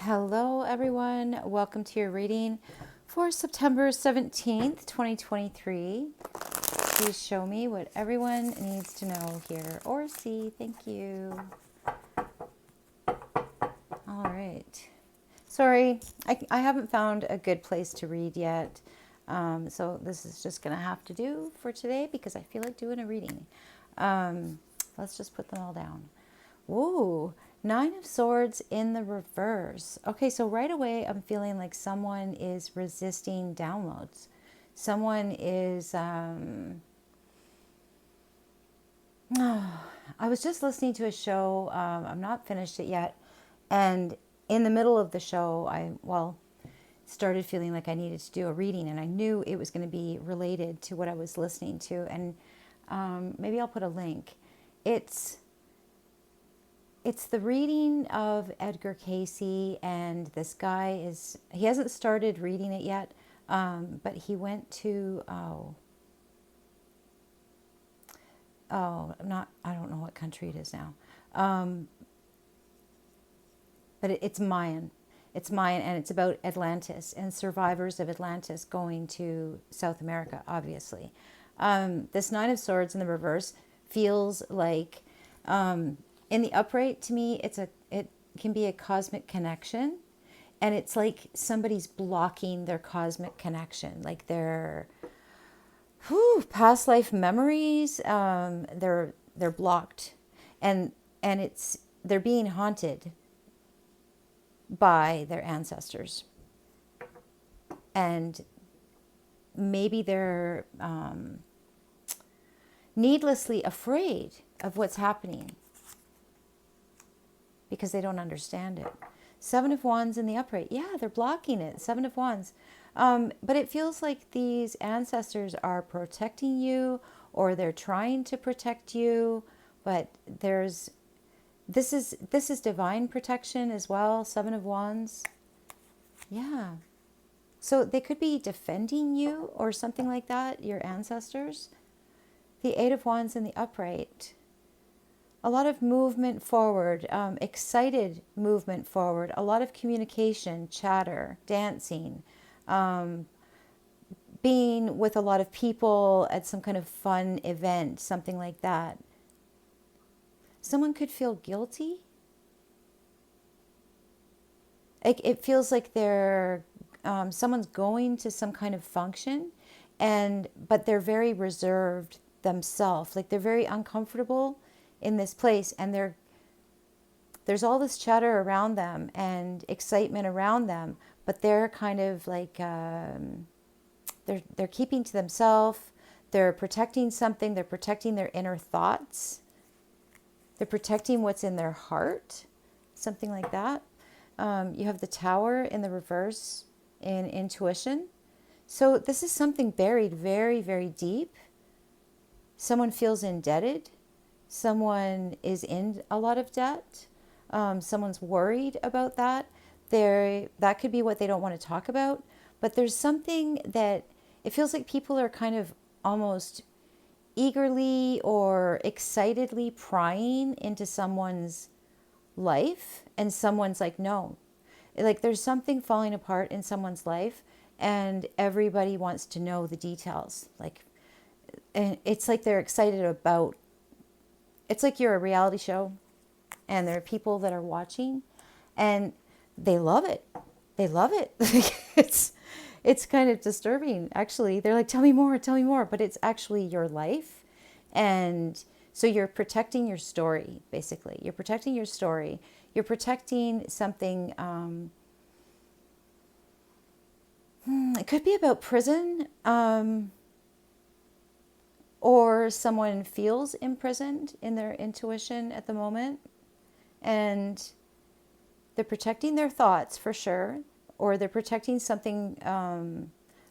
Hello, everyone. Welcome to your reading for September 17th, 2023. Please show me what everyone needs to know here or see. Thank you. All right. Sorry, I haven't found a good place to read yet. So this is just going to have to do for today because I feel like doing a reading. Let's just put them all down. Ooh, Nine of Swords in the reverse. Okay, so right away I'm feeling like someone is resisting downloads. Someone is, I was just listening to a show. I'm not finished it yet. And in the middle of the show, started feeling like I needed to do a reading, and I knew it was going to be related to what I was listening to. And maybe I'll put a link. It's the reading of Edgar Cayce, and this guy he hasn't started reading it yet, but he went to, I don't know what country it is now, but it's Mayan. It's Mayan, and it's about Atlantis and survivors of Atlantis going to South America, obviously. This Nine of Swords in the reverse feels like, in the upright, to me, it can be a cosmic connection, and it's like somebody's blocking their cosmic connection, like their past life memories. They're blocked, and they're being haunted by their ancestors, and maybe they're needlessly afraid of what's happening because they don't understand it. Seven of Wands in the upright. Yeah, they're blocking it. Seven of Wands. But it feels like these ancestors are protecting you, or they're trying to protect you. But this is divine protection as well. Seven of Wands. Yeah. So they could be defending you or something like that, your ancestors. The Eight of Wands in the upright. A lot of movement forward, excited movement forward, a lot of communication, chatter, dancing, being with a lot of people at some kind of fun event, something like that. Someone could feel guilty. It feels like someone's going to some kind of function, but they're very reserved themselves. Like they're very uncomfortable in this place, and there's all this chatter around them and excitement around them, but they're kind of like they're keeping to themselves. They're protecting something. They're protecting their inner thoughts. They're protecting what's in their heart, something like that. You have the Tower in the reverse in intuition. So this is something buried very, very deep. Someone feels indebted. Someone is in a lot of debt. Someone's worried about that. That could be what they don't want to talk about. But there's something that it feels like people are kind of almost eagerly or excitedly prying into someone's life, and someone's like, no. Like there's something falling apart in someone's life, and everybody wants to know the details. And it's like they're excited about. It's like you're a reality show, and there are people that are watching, and they love it. They love it. It's kind of disturbing, actually. They're like, tell me more. But it's actually your life. And so you're protecting your story, basically. You're protecting your story. You're protecting something. It could be about prison. Or someone feels imprisoned in their intuition at the moment, and they're protecting their thoughts for sure, or they're protecting something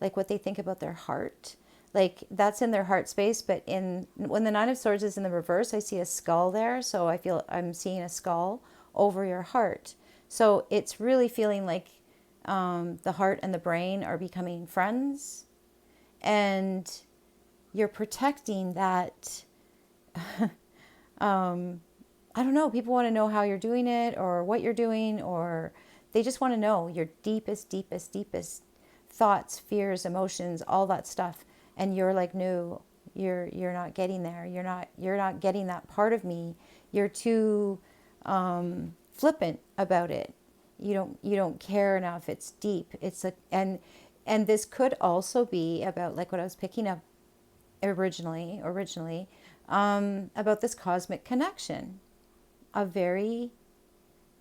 like what they think about their heart. Like that's in their heart space, but when the Nine of Swords is in the reverse, I see a skull there, so I feel I'm seeing a skull over your heart. So it's really feeling like the heart and the brain are becoming friends, and you're protecting that. I don't know, people want to know how you're doing it or what you're doing, or They just want to know your deepest, deepest, deepest thoughts, fears, emotions, all that stuff. And you're like, no, you're not getting there. You're not getting that part of me. You're too flippant about it. You don't care enough. It's deep. It's a and this could also be about like what I was picking up originally about this cosmic connection. A very,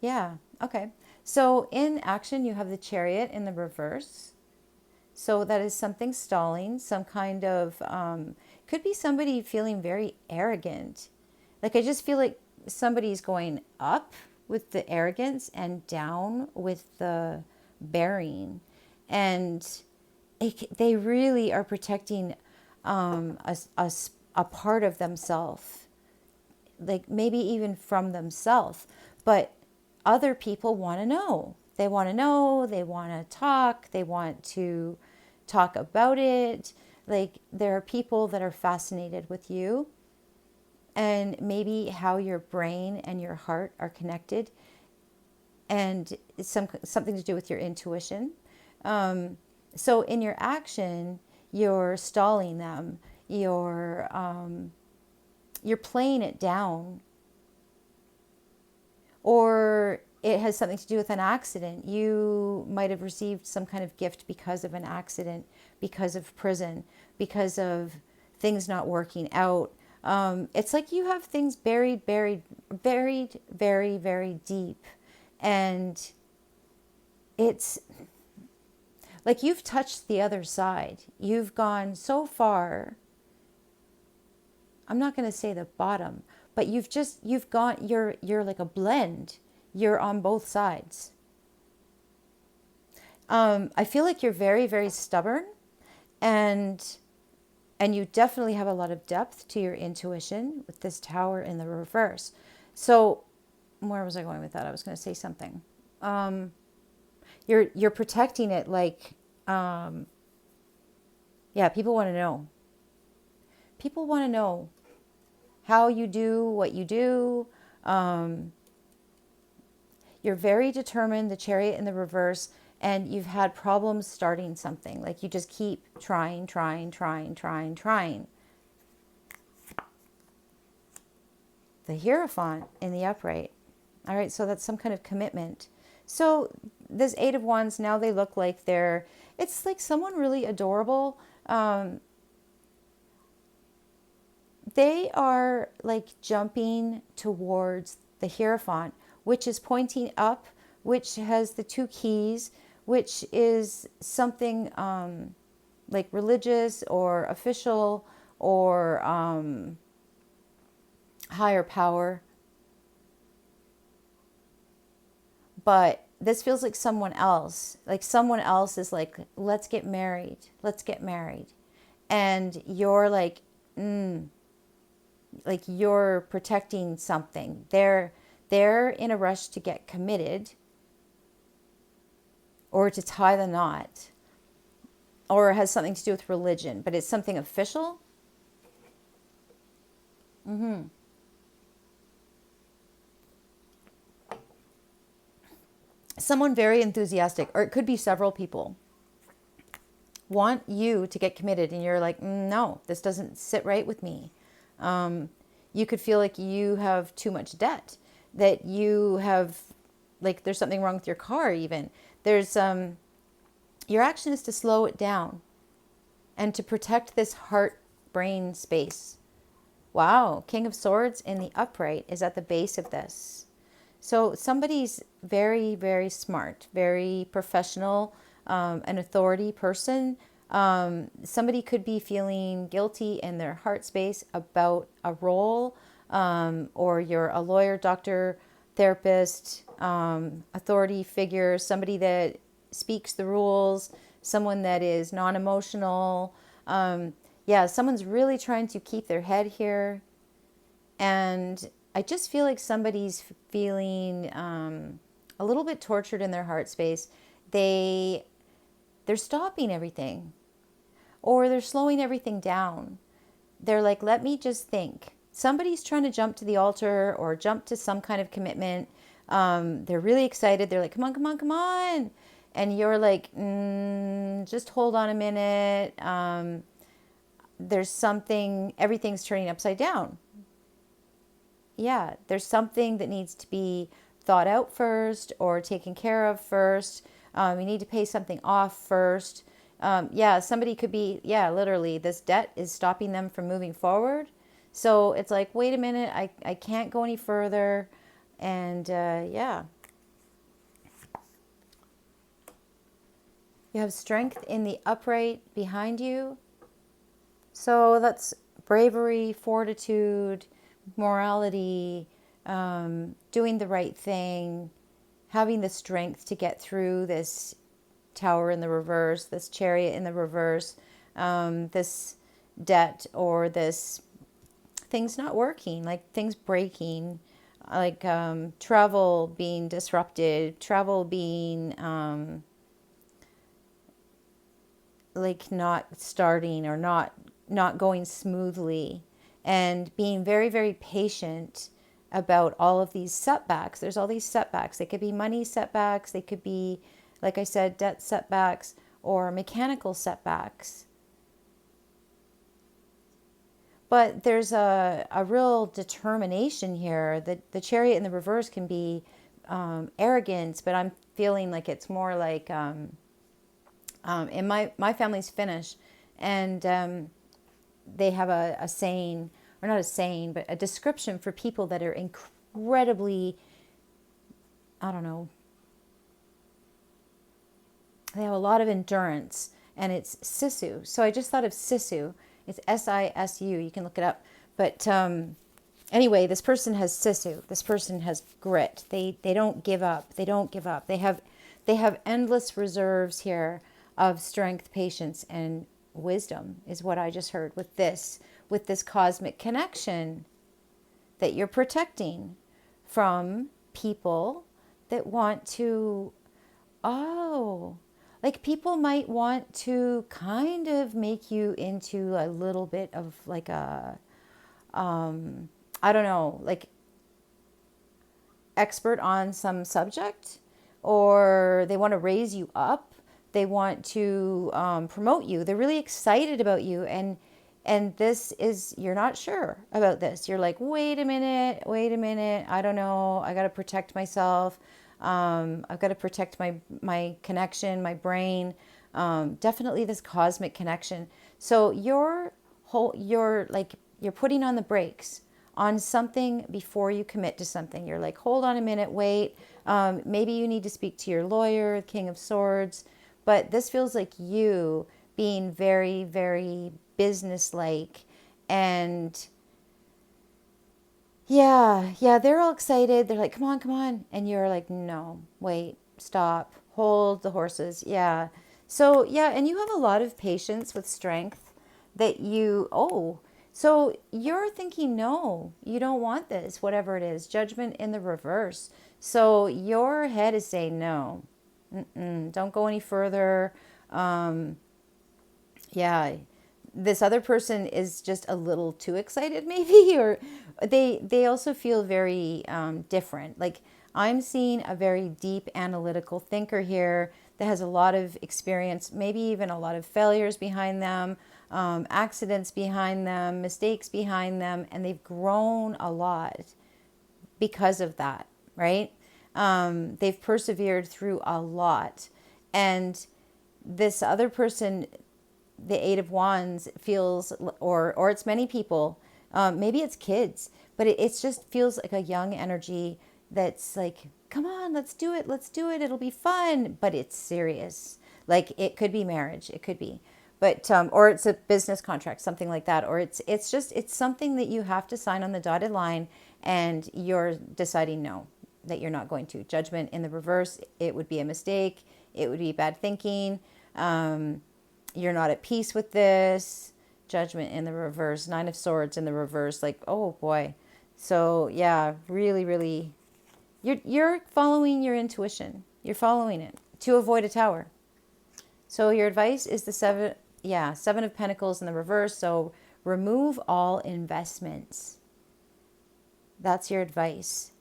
yeah, okay. So in action, you have the Chariot in the reverse. So that is something stalling, some kind of, could be somebody feeling very arrogant. Like I just feel like somebody's going up with the arrogance and down with the bearing. And they really are protecting a part of themselves, like maybe even from themselves. But other people want to know. They want to know, they want to talk, they want to talk about it. Like there are people that are fascinated with you and maybe how your brain and your heart are connected, and it's something to do with your intuition. So in your action, you're stalling them. You're playing it down, or it has something to do with an accident. You might have received some kind of gift because of an accident, because of prison, because of things not working out. It's like you have things buried very, very deep. And it's like you've touched the other side. You've gone so far. I'm not going to say the bottom, but you've gone, you're like a blend. You're on both sides. I feel like you're very, very stubborn, and you definitely have a lot of depth to your intuition with this Tower in the reverse. So where was I going with that? I was going to say something. You're protecting it like, yeah, people want to know. People want to know how you do what you do. You're very determined, the Chariot in the reverse, and you've had problems starting something. Like you just keep trying. The Hierophant in the upright. All right, so that's some kind of commitment. So this Eight of Wands, now they look like it's like someone really adorable. They are like jumping towards the Hierophant, which is pointing up, which has the two keys, which is something like religious or official or higher power. But this feels like someone else. Like someone else is like, let's get married. Let's get married. And you're like you're protecting something. They're in a rush to get committed or to tie the knot, or it has something to do with religion, but it's something official. Someone very enthusiastic, or it could be several people, want you to get committed, and you're like, no, this doesn't sit right with me. You could feel like you have too much debt, that you have, like there's something wrong with your car even. There's, your action is to slow it down and to protect this heart-brain space. Wow, King of Swords in the upright is at the base of this. So somebody's very, very smart, very professional, an authority person. Somebody could be feeling guilty in their heart space about a role, or you're a lawyer, doctor, therapist, authority figure, somebody that speaks the rules, someone that is non-emotional. Yeah, someone's really trying to keep their head here. And I just feel like somebody's feeling a little bit tortured in their heart space. They're stopping everything, or they're slowing everything down. They're like, let me just think. Somebody's trying to jump to the altar or jump to some kind of commitment. They're really excited. They're like, come on, come on, come on. And you're like, just hold on a minute. There's something, everything's turning upside down. Yeah, there's something that needs to be thought out first or taken care of first. You need to pay something off first. Yeah, somebody could be, yeah, literally, this debt is stopping them from moving forward. So it's like, wait a minute, I can't go any further. And yeah, you have strength in the upright behind you. So that's bravery, fortitude, morality, doing the right thing, having the strength to get through this tower in the reverse, this chariot in the reverse, this debt or this things not working, like things breaking, like travel being disrupted, travel being like not starting or not going smoothly, and being very, very patient about all of these setbacks. There's all these setbacks. They could be money setbacks, they could be, like I said, debt setbacks or mechanical setbacks. But there's a real determination here. That the chariot in the reverse can be arrogance, but I'm feeling like it's more like in my family's Finnish, and they have a saying, or not a saying, but a description for people that are incredibly, I don't know, they have a lot of endurance, and it's Sisu. So I just thought of Sisu. It's Sisu. You can look it up. But anyway, this person has Sisu. This person has grit. They don't give up. They don't give up. They have endless reserves here of strength, patience, and wisdom, is what I just heard with this cosmic connection that you're protecting from people that want to, oh, like people might want to kind of make you into a little bit of like a, I don't know, like expert on some subject, or they want to raise you up. They want to promote you. They're really excited about you, and this is, you're not sure about this. You're like, wait a minute, I don't know. I got to protect myself. I've got to protect my connection, my brain. Definitely this cosmic connection. So you're putting on the brakes on something before you commit to something. You're like, hold on a minute, wait. Maybe you need to speak to your lawyer, King of Swords. But this feels like you being very, very business-like. And yeah, they're all excited. They're like, come on, come on. And you're like, no, wait, stop, hold the horses. Yeah. So, yeah, and you have a lot of patience with strength that so you're thinking, no, you don't want this, whatever it is, judgment in the reverse. So your head is saying, no, don't go any further. Yeah, this other person is just a little too excited maybe, or they also feel very different. Like, I'm seeing a very deep analytical thinker here that has a lot of experience, maybe even a lot of failures behind them, accidents behind them, mistakes behind them, and they've grown a lot because of that, right? They've persevered through a lot. And this other person, the Eight of Wands, feels, or it's many people, maybe it's kids, but it's just feels like a young energy that's like, come on, let's do it, it'll be fun, but it's serious. Like, it could be marriage, it could be, but or it's a business contract, something like that, or it's something that you have to sign on the dotted line, and you're deciding no, that you're not going to. Judgment in the reverse, it would be a mistake, it would be bad thinking. You're not at peace with this. Judgment in the reverse, Nine of Swords in the reverse, like, oh boy. So yeah, really, really, you're following your intuition. You're following it to avoid a tower. So your advice is the Seven of Pentacles in the reverse. So remove all investments. That's your advice.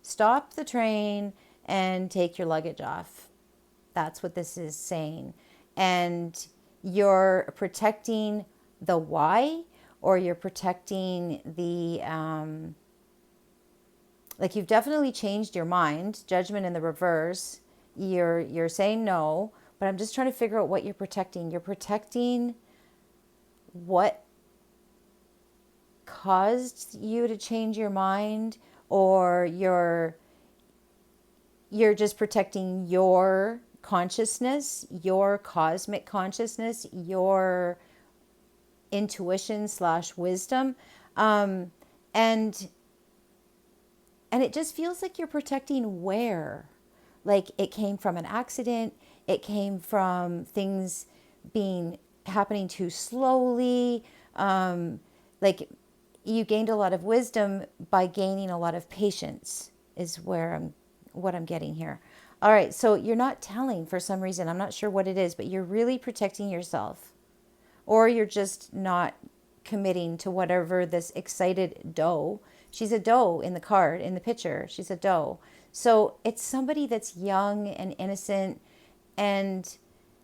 Stop the train and take your luggage off. That's what this is saying. And you're protecting the why, or you're protecting the, like you've definitely changed your mind. Judgment in the reverse. You're saying no, but I'm just trying to figure out what you're protecting. You're protecting what caused you to change your mind, or you're just protecting your consciousness, your cosmic consciousness, your intuition slash wisdom. And it just feels like you're protecting where, like it came from an accident, it came from things being happening too slowly. Like you gained a lot of wisdom by gaining a lot of patience is what I'm getting here. All right, so you're not telling for some reason. I'm not sure what it is, but you're really protecting yourself. Or you're just not committing to whatever this excited doe. She's a doe in the card, in the picture. She's a doe. So it's somebody that's young and innocent, and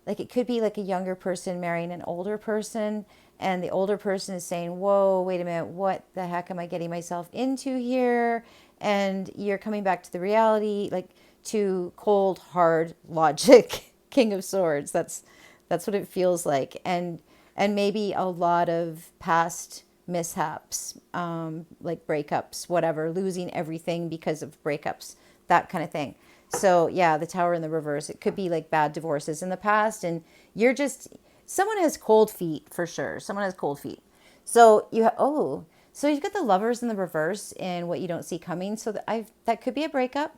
like it could be like a younger person marrying an older person, and the older person is saying, whoa, wait a minute, what the heck am I getting myself into here? And you're coming back to the reality, like to cold, hard logic, King of Swords. That's what it feels like. And maybe a lot of past mishaps, like breakups, whatever, losing everything because of breakups, that kind of thing. So yeah, the Tower in the reverse. It could be like bad divorces in the past, and you're just, someone has cold feet for sure. Someone has cold feet. So so you've got the Lovers in the reverse and what you don't see coming. So that could be a breakup.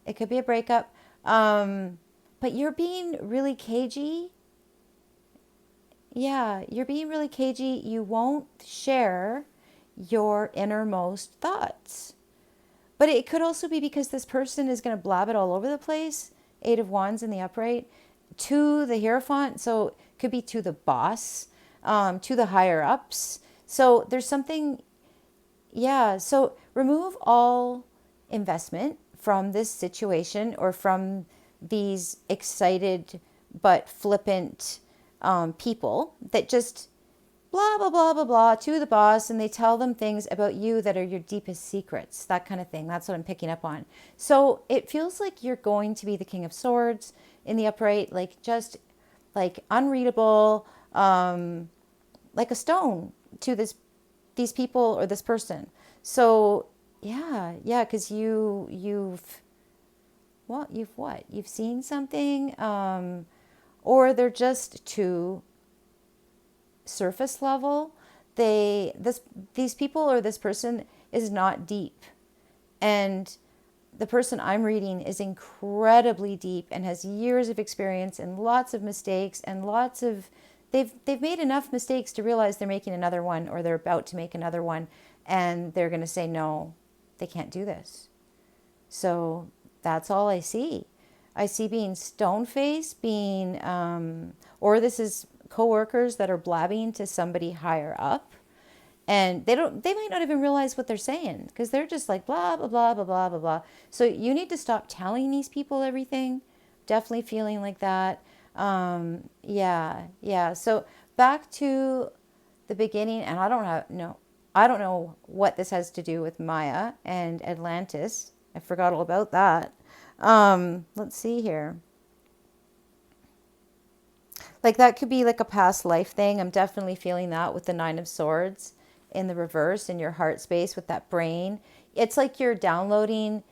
It could be a breakup. But you're being really cagey. Yeah, you're being really cagey. You won't share your innermost thoughts. But it could also be because this person is going to blab it all over the place. Eight of Wands in the upright. To the Hierophant. So it could be to the boss, to the higher ups. So there's something, yeah. So remove all investment from this situation, or from these excited but flippant people that just blah, blah, blah, blah, blah to the boss, and they tell them things about you that are your deepest secrets, that kind of thing. That's what I'm picking up on. So it feels like you're going to be the King of Swords in the upright, like just like unreadable, like a stone to these people or this person. So yeah, because you've what? You've seen something, or they're just too surface level. These people or this person is not deep, and the person I'm reading is incredibly deep and has years of experience and lots of mistakes and lots of they've made enough mistakes to realize they're making another one, or they're about to make another one, and they're going to say no, they can't do this. So that's all I see. I see being stone-faced, being, or this is coworkers that are blabbing to somebody higher up, and they might not even realize what they're saying, because they're just like blah, blah, blah, blah, blah, blah, blah. So you need to stop telling these people everything. Definitely feeling like that. Yeah. So back to the beginning, and I don't know what this has to do with Maya and Atlantis. I forgot all about that. Let's see here. Like that could be like a past life thing. I'm definitely feeling that with the Nine of Swords in the reverse in your heart space with that brain. It's like you're downloading.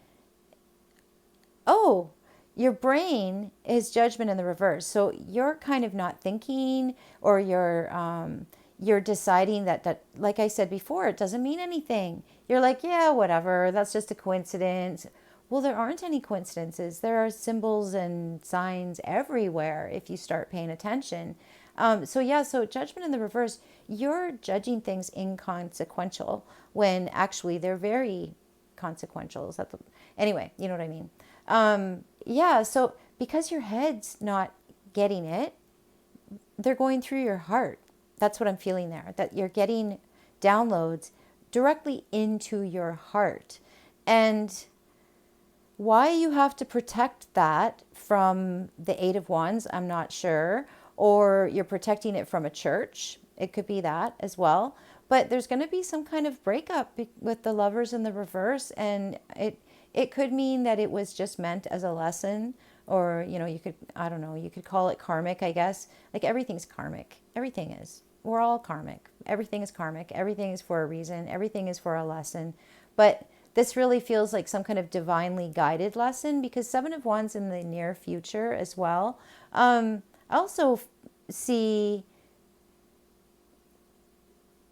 Oh, your brain is Judgment in the reverse. So you're kind of not thinking, or you're deciding that like I said before, it doesn't mean anything. You're like, yeah, whatever. That's just a coincidence. Well, there aren't any coincidences. There are symbols and signs everywhere if you start paying attention. So Judgment in the reverse, you're judging things inconsequential when actually they're very consequential. Anyway, you know what I mean? So because your head's not getting it, they're going through your heart. That's what I'm feeling there, that you're getting downloads directly into your heart. And Why you have to protect that from the Eight of Wands, I'm not sure. Or you're protecting it from a church. It could be that as well. But there's going to be some kind of breakup with the Lovers in the reverse. And it could mean that it was just meant as a lesson. Or, you know, you could, I don't know, you could call it karmic, I guess. Like everything's karmic. Everything is. We're all karmic. Everything is karmic. Everything is for a reason. Everything is for a lesson. But this really feels like some kind of divinely guided lesson, because Seven of Wands in the near future as well. I also see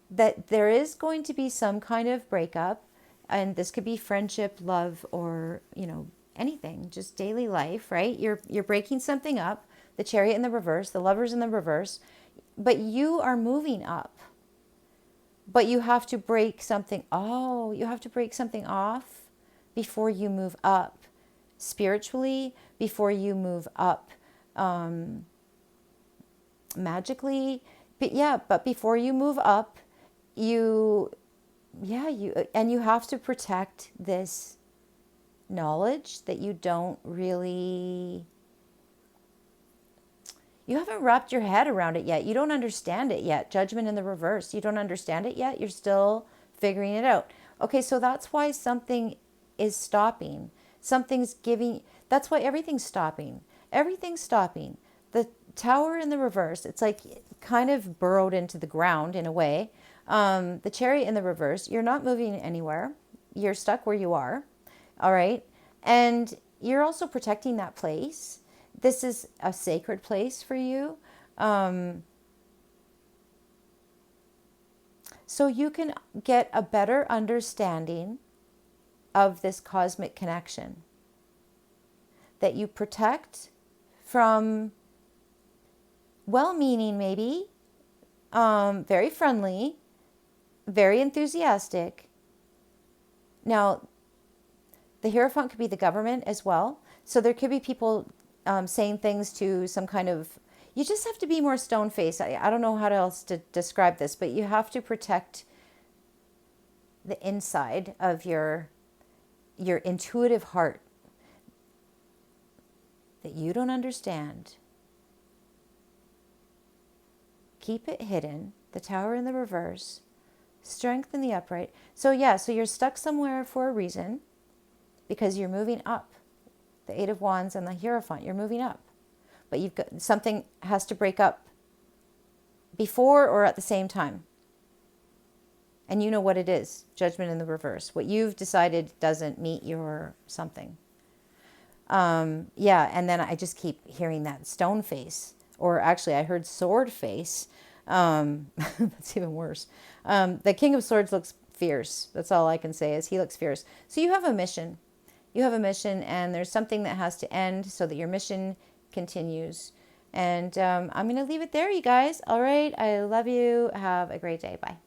that there is going to be some kind of breakup, and this could be friendship, love, or, you know, anything, just daily life, right? You're breaking something up, the Chariot in the reverse, the Lovers in the reverse, but you are moving up. But you have to break something. Oh, you have to break something off before you move up spiritually, before you move up magically. But yeah, but before you move up, you have to protect this knowledge that you don't really, you haven't wrapped your head around it yet. You don't understand it yet. Judgment in the reverse. You don't understand it yet. You're still figuring it out. Okay, so that's why something is stopping. Something's giving, that's why everything's stopping. Everything's stopping. The Tower in the reverse, it's like kind of burrowed into the ground in a way. The Chariot in the reverse, you're not moving anywhere. You're stuck where you are. All right. And you're also protecting that place. This is a sacred place for you. So you can get a better understanding of this cosmic connection that you protect from well-meaning, maybe, very friendly, very enthusiastic. Now, the Hierophant could be the government as well. So there could be people saying things to some kind of, you just have to be more stone-faced. I don't know how else to describe this, but you have to protect the inside of your intuitive heart that you don't understand. Keep it hidden. The Tower in the reverse. Strength in the upright. So yeah, so you're stuck somewhere for a reason, because you're moving up. The Eight of Wands and the Hierophant, you're moving up. But you've got, something has to break up before or at the same time. And you know what it is. Judgment in the reverse. What you've decided doesn't meet your something. Yeah, and then I just keep hearing that stone face. Or actually, I heard sword face. That's even worse. The King of Swords looks fierce. That's all I can say is he looks fierce. So you have a mission. You have a mission, and there's something that has to end so that your mission continues. And I'm going to leave it there, you guys. All right. I love you. Have a great day. Bye.